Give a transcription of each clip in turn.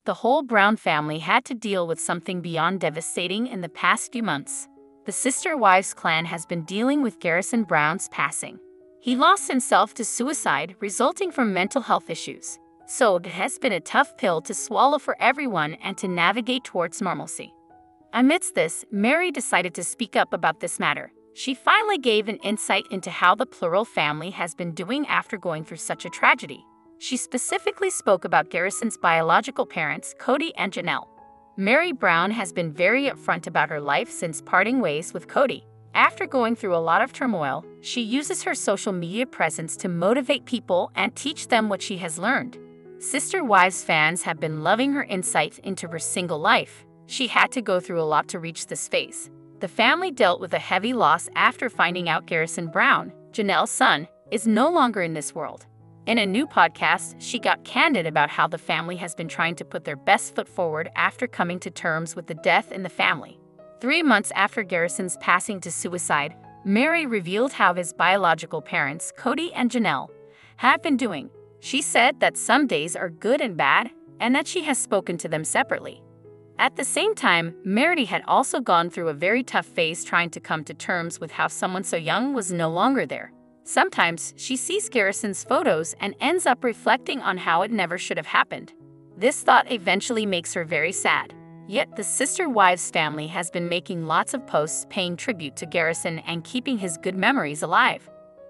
the whole Brown family had to deal with something beyond devastating in the past few months. The Sister Wives clan has been dealing with Garrison Brown's passing. He lost himself to suicide, resulting from mental health issues. So it has been a tough pill to swallow for everyone and to navigate towards normalcy. Amidst this, Meri decided to speak up about this matter. She finally gave an insight into how the plural family has been doing after going through such a tragedy. She specifically spoke about Garrison's biological parents, Kody and Janelle. Meri Brown has been very upfront about her life since parting ways with Kody. After going through a lot of turmoil, she uses her social media presence to motivate people and teach them what she has learned. Sister Wives fans have been loving her insight into her single life. She had to go through a lot to reach this phase. The family dealt with a heavy loss after finding out Garrison Brown, Janelle's son, is no longer in this world. In a new podcast, she got candid about how the family has been trying to put their best foot forward after coming to terms with the death in the family. 3 months after Garrison's passing to suicide, Meri revealed how his biological parents, Kody and Janelle, have been doing. She said that some days are good and bad, and that she has spoken to them separately. At the same time, Meri had also gone through a very tough phase trying to come to terms with how someone so young was no longer there. Sometimes she sees Garrison's photos and ends up reflecting on how it never should have happened. This thought eventually makes her very sad. Yet the Sister Wives family has been making lots of posts paying tribute to Garrison and keeping his good memories alive.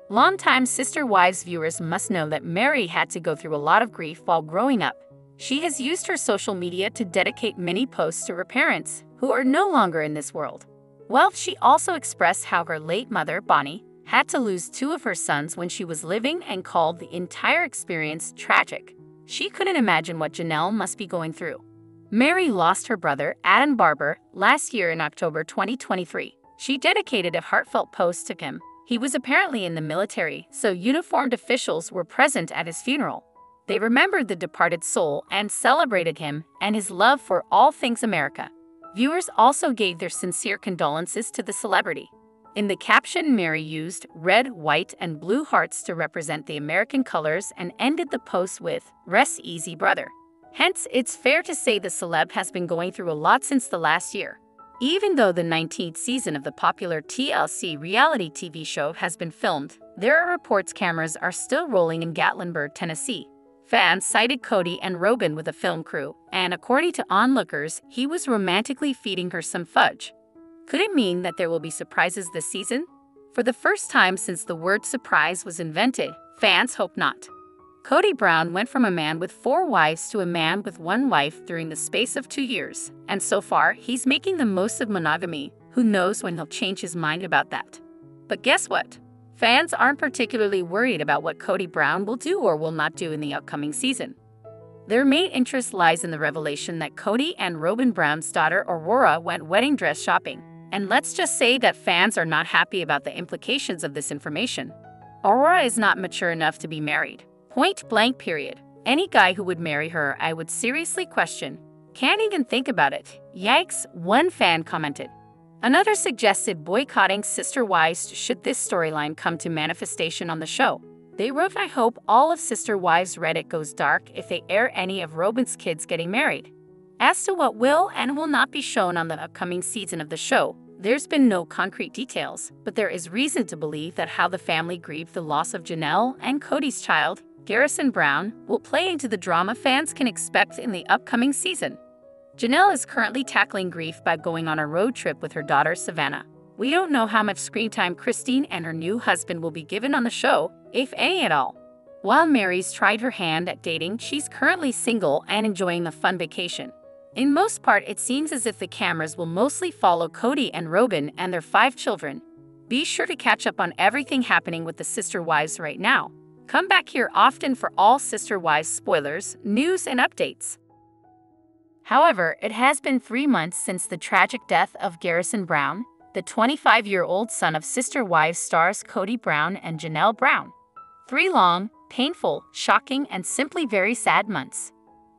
Longtime Sister Wives viewers must know that Meri had to go through a lot of grief while growing up. She has used her social media to dedicate many posts to her parents, who are no longer in this world. Well, she also expressed how her late mother, Bonnie, had to lose 2 of her sons when she was living and called the entire experience tragic. She couldn't imagine what Janelle must be going through. Meri lost her brother, Adam Barber, last year in October 2023. She dedicated a heartfelt post to him. He was apparently in the military, so uniformed officials were present at his funeral. They remembered the departed soul and celebrated him and his love for all things America. Viewers also gave their sincere condolences to the celebrity. In the caption, Meri used red, white, and blue hearts to represent the American colors and ended the post with, "Rest easy, brother." Hence, it's fair to say the celeb has been going through a lot since the last year. Even though the 19th season of the popular TLC reality TV show has been filmed, there are reports cameras are still rolling in Gatlinburg, Tennessee. Fans cited Kody and Robyn with a film crew, and according to onlookers, he was romantically feeding her some fudge. Could it mean that there will be surprises this season? For the first time since the word surprise was invented, fans hope not. Kody Brown went from a man with 4 wives to a man with 1 wife during the space of 2 years, and so far, he's making the most of monogamy. Who knows when he'll change his mind about that? But guess what? Fans aren't particularly worried about what Kody Brown will do or will not do in the upcoming season. Their main interest lies in the revelation that Kody and Robyn Brown's daughter Aurora went wedding dress shopping. And let's just say that fans are not happy about the implications of this information. Aurora is not mature enough to be married. Point blank period. Any guy who would marry her, I would seriously question. Can't even think about it. Yikes, one fan commented. Another suggested boycotting Sister Wives should this storyline come to manifestation on the show. They wrote, "I hope all of Sister Wives Reddit goes dark if they air any of Robyn's kids getting married." As to what will and will not be shown on the upcoming season of the show, there's been no concrete details, but there is reason to believe that how the family grieved the loss of Janelle and Kody's child, Garrison Brown, will play into the drama fans can expect in the upcoming season. Janelle is currently tackling grief by going on a road trip with her daughter Savannah. We don't know how much screen time Christine and her new husband will be given on the show, if any at all. While Meri's tried her hand at dating, she's currently single and enjoying a fun vacation. In most part, it seems as if the cameras will mostly follow Kody and Robyn and their 5 children. Be sure to catch up on everything happening with the Sister Wives right now. Come back here often for all Sister Wives spoilers, news, and updates. However, it has been 3 months since the tragic death of Garrison Brown, the 25-year-old son of Sister Wives stars Kody Brown and Janelle Brown. 3 long, painful, shocking, and simply very sad months.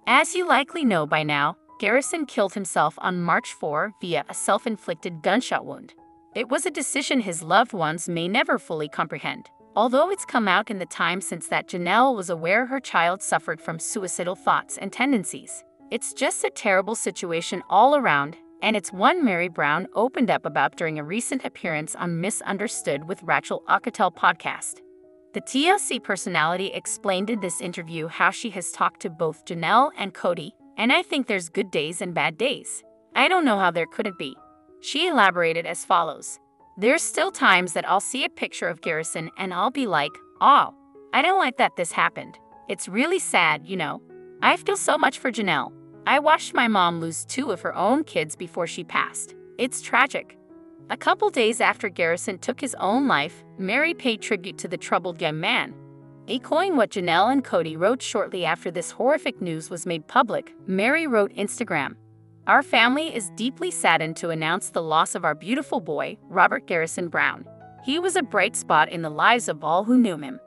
As you likely know by now, Garrison killed himself on March 4 via a self-inflicted gunshot wound. It was a decision his loved ones may never fully comprehend. Although it's come out in the time since that Janelle was aware her child suffered from suicidal thoughts and tendencies, It's just a terrible situation all around, and it's one Meri Brown opened up about during a recent appearance on Misunderstood with Rachel Akatel podcast. The TLC personality explained in this interview how she has talked to both Janelle and Kody, and I think there's good days and bad days. I don't know how there couldn't be. She elaborated as follows. There's still times that I'll see a picture of Garrison and I'll be like, oh, I don't like that this happened. It's really sad, you know. I feel so much for Janelle. I watched my mom lose 2 of her own kids before she passed. It's tragic. A couple days after Garrison took his own life, Meri paid tribute to the troubled young man. Echoing what Janelle and Kody wrote shortly after this horrific news was made public, Meri wrote Instagram. Our family is deeply saddened to announce the loss of our beautiful boy, Robert Garrison Brown. He was a bright spot in the lives of all who knew him.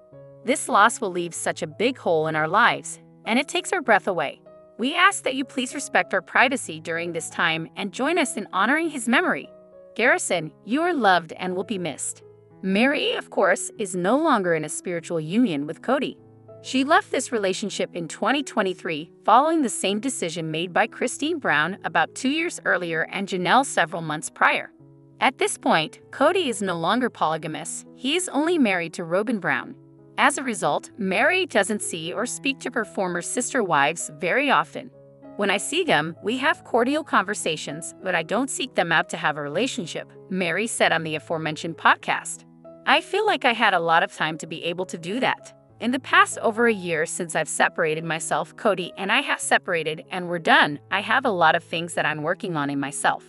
This loss will leave such a big hole in our lives, and it takes our breath away. We ask that you please respect our privacy during this time and join us in honoring his memory. Garrison, you are loved and will be missed. Meri, of course, is no longer in a spiritual union with Kody. She left this relationship in 2023 following the same decision made by Christine Brown about 2 years earlier and Janelle several months prior. At this point, Kody is no longer polygamous. He is only married to Robyn Brown. As a result, Meri doesn't see or speak to her former sister wives very often. When I see them, we have cordial conversations, but I don't seek them out to have a relationship, Meri said on the aforementioned podcast. I feel like I had a lot of time to be able to do that. In the past over a year since I've separated myself, Kody and I have separated and we're done, I have a lot of things that I'm working on in myself.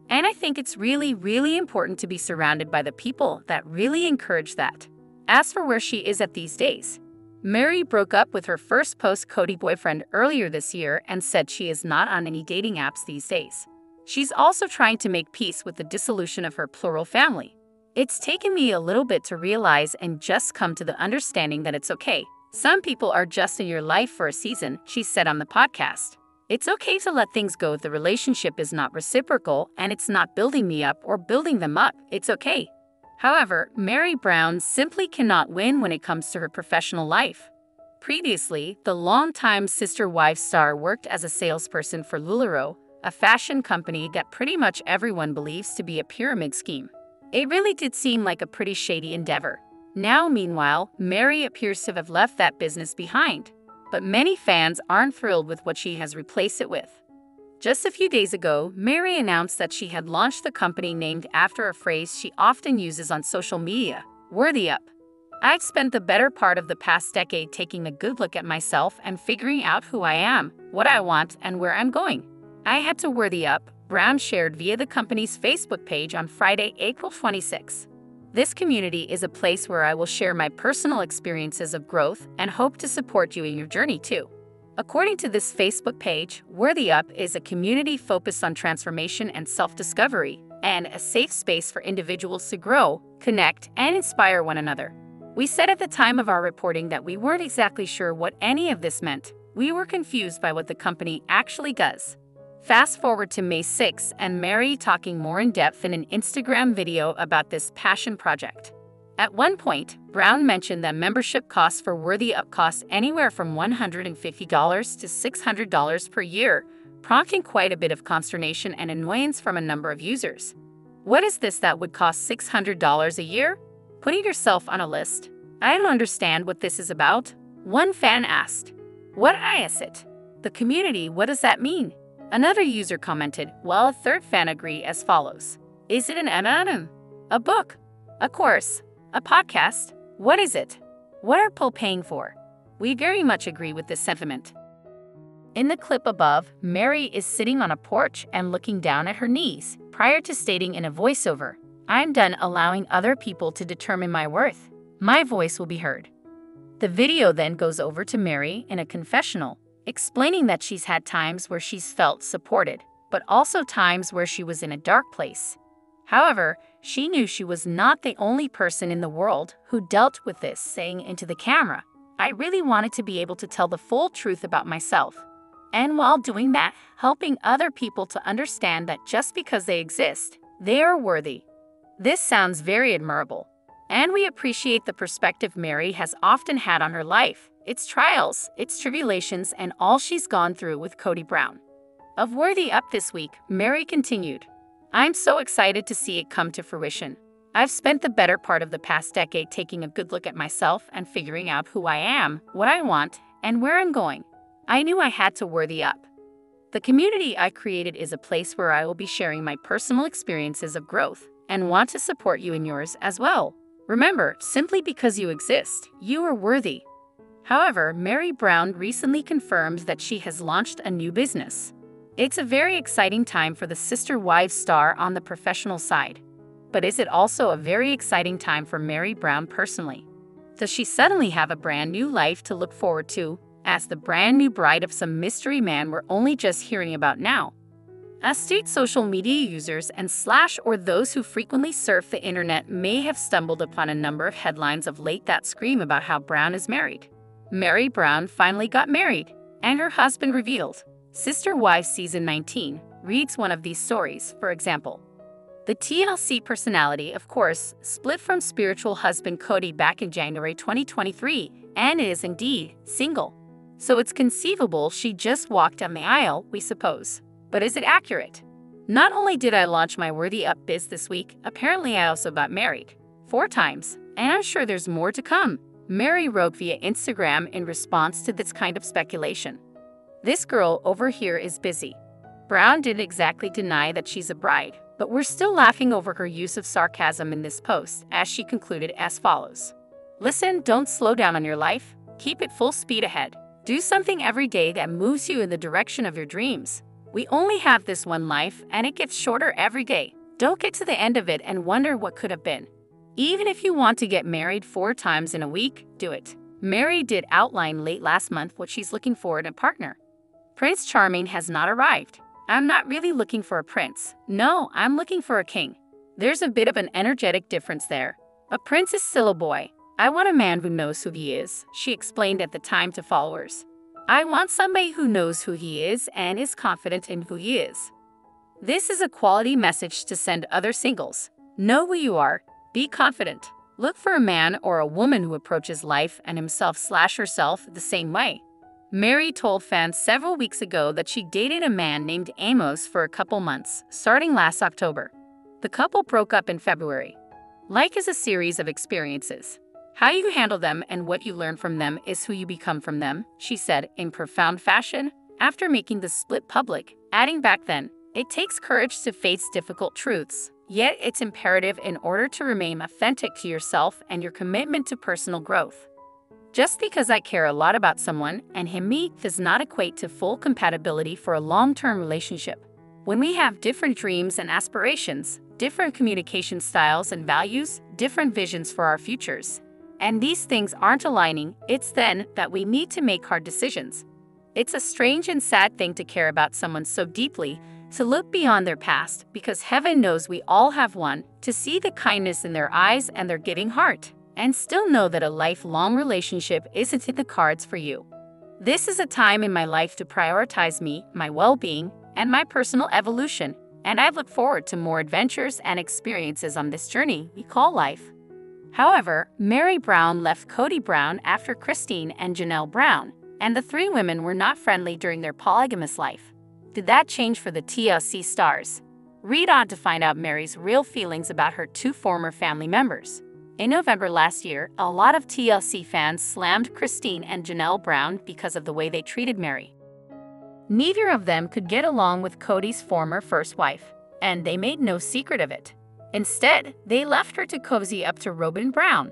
And I think it's really, really important to be surrounded by the people that really encourage that. As for where she is at these days, Meri broke up with her first post-Kody boyfriend earlier this year and said she is not on any dating apps these days. She's also trying to make peace with the dissolution of her plural family. It's taken me a little bit to realize and just come to the understanding that it's okay. Some people are just in your life for a season, she said on the podcast. It's okay to let things go if the relationship is not reciprocal and it's not building me up or building them up. It's okay. However, Meri Brown simply cannot win when it comes to her professional life. Previously, the longtime sister-wife star worked as a salesperson for LuLaRoe, a fashion company that pretty much everyone believes to be a pyramid scheme. It really did seem like a pretty shady endeavor. Now, meanwhile, Meri appears to have left that business behind, but many fans aren't thrilled with what she has replaced it with. Just a few days ago, Meri announced that she had launched the company named after a phrase she often uses on social media, worthy up. I've spent the better part of the past decade taking a good look at myself and figuring out who I am, what I want, and where I'm going. I had to worthy up, Brown shared via the company's Facebook page on Friday, April 26. This community is a place where I will share my personal experiences of growth and hope to support you in your journey too. According to this Facebook page, Worthy Up is a community focused on transformation and self-discovery, and a safe space for individuals to grow, connect, and inspire one another. We said at the time of our reporting that we weren't exactly sure what any of this meant. We were confused by what the company actually does. Fast forward to May 6 and Meri talking more in depth in an Instagram video about this passion project. At one point, Brown mentioned that membership costs for Worthy Up cost anywhere from $150 to $600 per year, prompting quite a bit of consternation and annoyance from a number of users. What is this that would cost $600 a year? Putting yourself on a list. I don't understand what this is about. One fan asked. What is it? The community, what does that mean? Another user commented, while a third fan agreed as follows. Is it an MM? A book? A course? A podcast? What is it? What are people paying for? We very much agree with this sentiment. In the clip above, Meri is sitting on a porch and looking down at her knees, prior to stating in a voiceover, I'm done allowing other people to determine my worth. My voice will be heard. The video then goes over to Meri in a confessional, explaining that she's had times where she's felt supported, but also times where she was in a dark place. However, she knew she was not the only person in the world who dealt with this, saying into the camera, I really wanted to be able to tell the full truth about myself. And while doing that, helping other people to understand that just because they exist, they are worthy. This sounds very admirable, and we appreciate the perspective Meri has often had on her life, its trials, its tribulations, and all she's gone through with Kody Brown. Of Worthy Up this week, Meri continued, "I'm so excited to see it come to fruition. I've spent the better part of the past decade taking a good look at myself and figuring out who I am, what I want, and where I'm going. I knew I had to worthy up. The community I created is a place where I will be sharing my personal experiences of growth and want to support you in yours as well. Remember, simply because you exist, you are worthy." However, Meri Brown recently confirmed that she has launched a new business. It's a very exciting time for the Sister Wives star on the professional side. But is it also a very exciting time for Meri Brown personally? Does she suddenly have a brand new life to look forward to, as the brand new bride of some mystery man we're only just hearing about now? Astute social media users and or those who frequently surf the internet may have stumbled upon a number of headlines of late that scream about how Brown is married. Meri Brown finally got married, and her husband revealed. Sister Wives Season 19 reads one of these stories, for example. The TLC personality, of course, split from spiritual husband Kody back in January 2023 and is indeed single. So it's conceivable she just walked down the aisle, we suppose. But is it accurate? Not only did I launch my Worthy Up biz this week, apparently I also got married 4 times, and I'm sure there's more to come, Meri wrote via Instagram in response to this kind of speculation. "This girl over here is busy." Brown didn't exactly deny that she's a bride, but we're still laughing over her use of sarcasm in this post, as she concluded as follows. "Listen, don't slow down on your life. Keep it full speed ahead. Do something every day that moves you in the direction of your dreams. We only have this one life, and it gets shorter every day. Don't get to the end of it and wonder what could have been. Even if you want to get married 4 times in a week, do it." Meri did outline late last month what she's looking for in a partner. "Prince Charming has not arrived. I'm not really looking for a prince. No, I'm looking for a king. There's a bit of an energetic difference there. A prince is still a boy. I want a man who knows who he is," she explained at the time to followers. "I want somebody who knows who he is and is confident in who he is." This is a quality message to send other singles. Know who you are. Be confident. Look for a man or a woman who approaches life and himself/herself the same way. Meri told fans several weeks ago that she dated a man named Amos for a couple months, starting last October. The couple broke up in February. "Life is a series of experiences. How you handle them and what you learn from them is who you become from them," she said in profound fashion after making the split public, adding back then, "It takes courage to face difficult truths, yet it's imperative in order to remain authentic to yourself and your commitment to personal growth. Just because I care a lot about someone and me does not equate to full compatibility for a long-term relationship. When we have different dreams and aspirations, different communication styles and values, different visions for our futures, and these things aren't aligning, it's then that we need to make hard decisions. It's a strange and sad thing to care about someone so deeply, to look beyond their past, because heaven knows we all have one, to see the kindness in their eyes and their giving heart, and still know that a lifelong relationship isn't in the cards for you. This is a time in my life to prioritize me, my well-being, and my personal evolution, and I look forward to more adventures and experiences on this journey we call life." However, Meri Brown left Kody Brown after Christine and Janelle Brown, and the 3 women were not friendly during their polygamous life. Did that change for the TLC stars? Read on to find out Meri's real feelings about her 2 former family members. In November last year, a lot of TLC fans slammed Christine and Janelle Brown because of the way they treated Meri. Neither of them could get along with Kody's former first wife, and they made no secret of it. Instead, they left her to cozy up to Robyn Brown.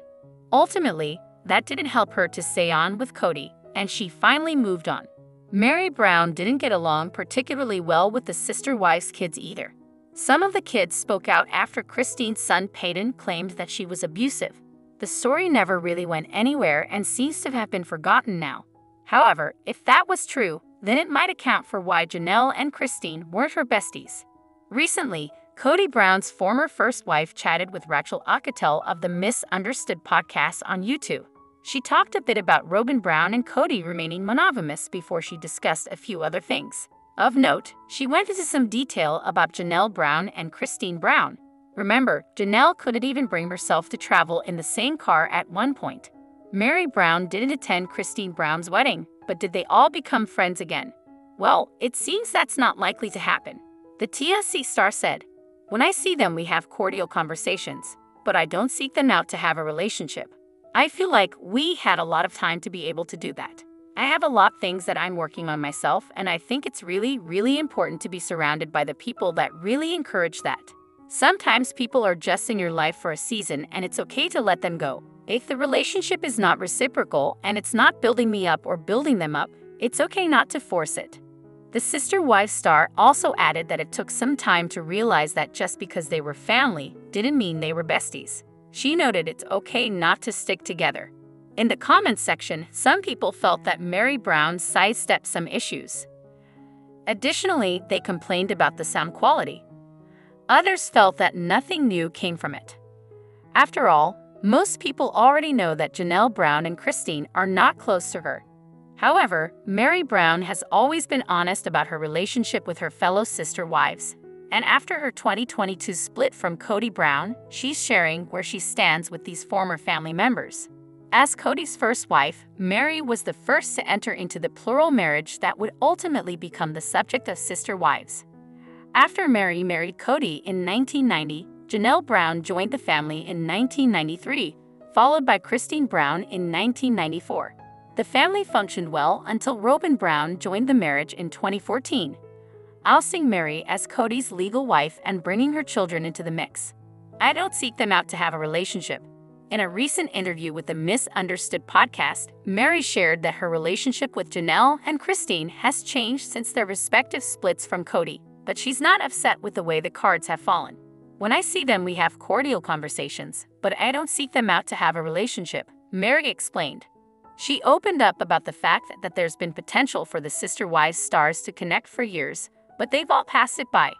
Ultimately, that didn't help her to stay on with Kody, and she finally moved on. Meri Brown didn't get along particularly well with the sister wives' kids either. Some of the kids spoke out after Christine's son Peyton claimed that she was abusive. The story never really went anywhere and seems to have been forgotten now. However, if that was true, then it might account for why Janelle and Christine weren't her besties. Recently, Kody Brown's former first wife chatted with Rachel Akatel of the Misunderstood podcast on YouTube. She talked a bit about Robyn Brown and Kody remaining monogamous before she discussed a few other things. Of note, she went into some detail about Janelle Brown and Christine Brown. Remember, Janelle couldn't even bring herself to travel in the same car at one point. Meri Brown didn't attend Christine Brown's wedding, but did they all become friends again? Well, it seems that's not likely to happen. The TLC star said, "When I see them, we have cordial conversations, but I don't seek them out to have a relationship. I feel like we had a lot of time to be able to do that. I have a lot of things that I'm working on myself, and I think it's really, really important to be surrounded by the people that really encourage that. Sometimes people are just in your life for a season, and it's okay to let them go. If the relationship is not reciprocal and it's not building me up or building them up, it's okay not to force it." The sister-wife star also added that it took some time to realize that just because they were family didn't mean they were besties. She noted it's okay not to stick together. In the comments section, some people felt that Meri Brown sidestepped some issues. Additionally, they complained about the sound quality. Others felt that nothing new came from it. After all, most people already know that Janelle Brown and Christine are not close to her. However, Meri Brown has always been honest about her relationship with her fellow sister wives. And after her 2022 split from Kody Brown, she's sharing where she stands with these former family members. As Kody's first wife, Meri was the first to enter into the plural marriage that would ultimately become the subject of sister wives. After Meri married Kody in 1990, Janelle Brown joined the family in 1993, followed by Christine Brown in 1994. The family functioned well until Robyn Brown joined the marriage in 2014, ousting Meri as Kody's legal wife and bringing her children into the mix. "I don't seek them out to have a relationship." In a recent interview with the Misunderstood podcast, Meri shared that her relationship with Janelle and Christine has changed since their respective splits from Kody, but she's not upset with the way the cards have fallen. "When I see them, we have cordial conversations, but I don't seek them out to have a relationship," Meri explained. She opened up about the fact that there's been potential for the sister wives stars to connect for years, but they've all passed it by.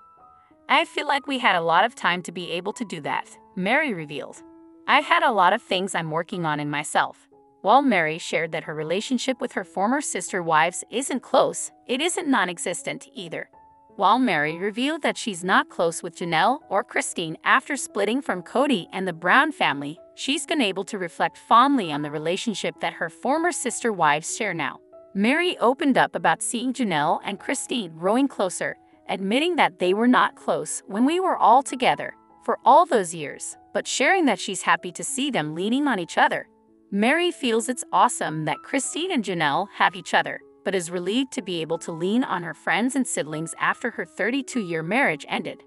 "I feel like we had a lot of time to be able to do that," Meri revealed. "I had a lot of things I'm working on in myself." While Meri shared that her relationship with her former sister wives isn't close, it isn't non-existent either. While Meri revealed that she's not close with Janelle or Christine after splitting from Kody and the Brown family, she's been able to reflect fondly on the relationship that her former sister wives share now. Meri opened up about seeing Janelle and Christine growing closer, admitting that they were not close when we were all together for all those years, but sharing that she's happy to see them leaning on each other. Meri feels it's awesome that Christine and Janelle have each other, but is relieved to be able to lean on her friends and siblings after her 32-year marriage ended.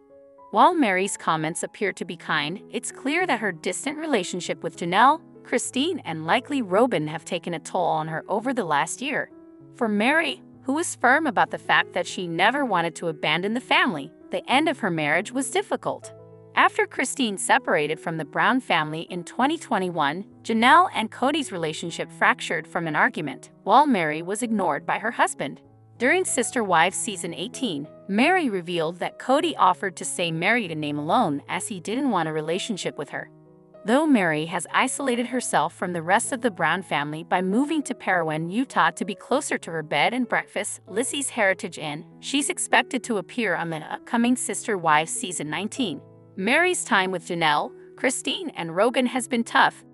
While Meri's comments appear to be kind, it's clear that her distant relationship with Janelle, Christine, and likely Robyn have taken a toll on her over the last year. For Meri, who is firm about the fact that she never wanted to abandon the family, the end of her marriage was difficult. After Christine separated from the Brown family in 2021, Janelle and Kody's relationship fractured from an argument, while Meri was ignored by her husband. During Sister Wives Season 18, Meri revealed that Kody offered to stay married in name alone as he didn't want a relationship with her. Though Meri has isolated herself from the rest of the Brown family by moving to Parowan, Utah to be closer to her bed and breakfast, Lizzie's Heritage Inn, she's expected to appear on the upcoming Sister Wives Season 19. Meri's time with Janelle, Christine, and Robyn has been tough.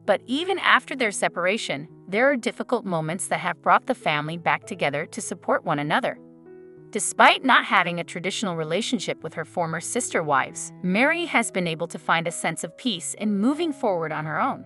But even after their separation, there are difficult moments that have brought the family back together to support one another. Despite not having a traditional relationship with her former sister wives, Meri has been able to find a sense of peace in moving forward on her own.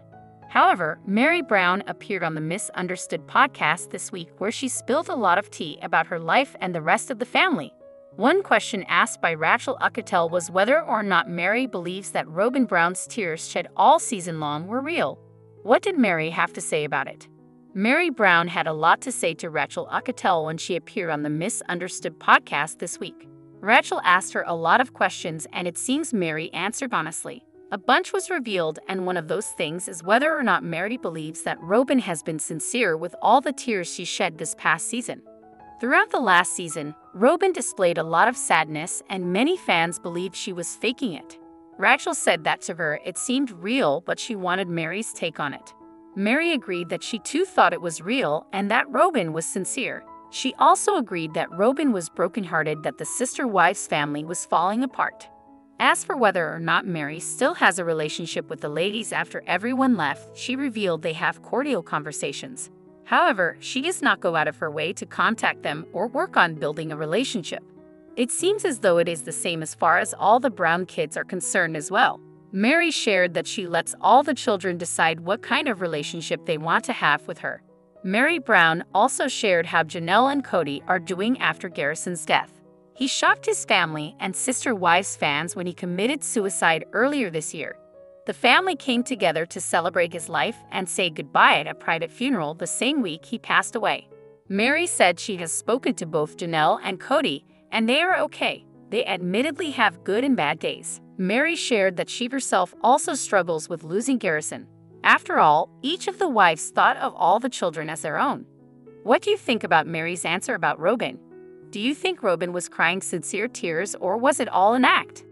However, Meri Brown appeared on the Misunderstood podcast this week where she spilled a lot of tea about her life and the rest of the family. One question asked by Rachel Ucatel was whether or not Meri believes that Robyn Brown's tears shed all season long were real. What did Meri have to say about it? Meri Brown had a lot to say to Rachel Ucatel when she appeared on the Misunderstood podcast this week. Rachel asked her a lot of questions and it seems Meri answered honestly. A bunch was revealed, and one of those things is whether or not Meri believes that Robyn has been sincere with all the tears she shed this past season. Throughout the last season, Robyn displayed a lot of sadness and many fans believed she was faking it. Rachel said that to her it seemed real, but she wanted Meri's take on it. Meri agreed that she too thought it was real and that Robyn was sincere. She also agreed that Robyn was brokenhearted that the sister wives family was falling apart. As for whether or not Meri still has a relationship with the ladies after everyone left, she revealed they have cordial conversations. However, she does not go out of her way to contact them or work on building a relationship. It seems as though it is the same as far as all the Brown kids are concerned as well. Meri shared that she lets all the children decide what kind of relationship they want to have with her. Meri Brown also shared how Janelle and Kody are doing after Garrison's death. He shocked his family and sister wives fans when he committed suicide earlier this year. The family came together to celebrate his life and say goodbye at a private funeral the same week he passed away. Meri said she has spoken to both Janelle and Kody, and they are okay. They admittedly have good and bad days. Meri shared that she herself also struggles with losing Garrison. After all, each of the wives thought of all the children as their own. What do you think about Meri's answer about Robyn? Do you think Robyn was crying sincere tears, or was it all an act?